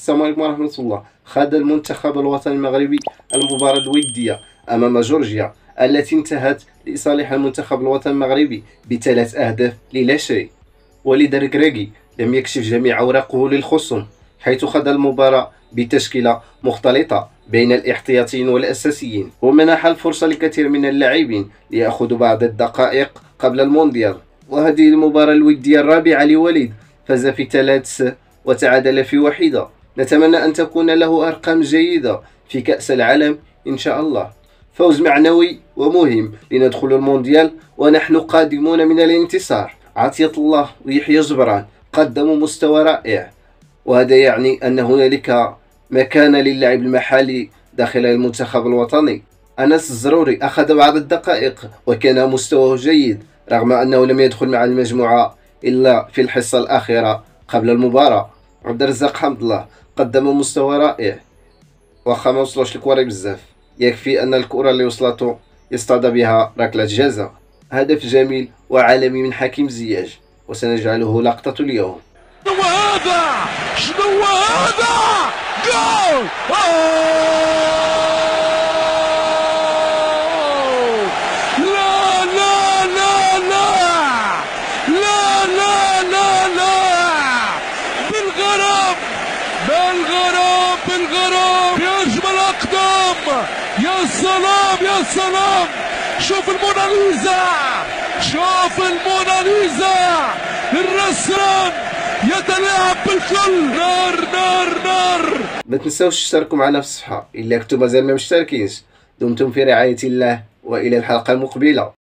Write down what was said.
السلام عليكم ورحمة الله. خاض المنتخب الوطني المغربي المباراة الودية أمام جورجيا التي انتهت لصالح المنتخب الوطني المغربي ب3 أهداف للا شيء. وليد الركراكي لم يكشف جميع أوراقه للخصوم، حيث خاض المباراة بتشكيلة مختلطة بين الاحتياطيين والأساسيين، ومنح الفرصة لكثير من اللاعبين ليأخذوا بعض الدقائق قبل المونديال. وهذه المباراة الودية الرابعة لوليد، فاز في 3 وتعادل في 1. نتمنى أن تكون له أرقام جيدة في كأس العالم إن شاء الله. فوز معنوي ومهم لندخل المونديال ونحن قادمون من الانتصار. عطية الله ويحيى جبران قدموا مستوى رائع، وهذا يعني أن هنالك مكانة للاعب المحلي داخل المنتخب الوطني. أنس الزروري أخذ بعض الدقائق وكان مستواه جيد رغم أنه لم يدخل مع المجموعة إلا في الحصة الأخيرة قبل المباراة. عبد الرزاق حمد الله قدم مستوى رائع، واخا ما وصلوش الكورة بزاف، يكفي أن الكرة اللي وصلته يصطاد بها ركلة جزاء. هدف جميل وعالمي من حكيم زياش، وسنجعله لقطة اليوم. شنو هذا؟ شنو هذا؟ جول! لا لا لا لا لا لا لا لا بالغرام بالغرام بالغرام يا أجمل أقدام. يا سلام يا سلام، شوف الموناليزا، شوف الموناليزا، الرسام يتلاعب بالكل. نار نار نار. ما تنساوش تشتركوا معنا في الصفحة إلا كنتم مازال ما مشتركينش. دمتم في رعاية الله، وإلى الحلقة المقبلة.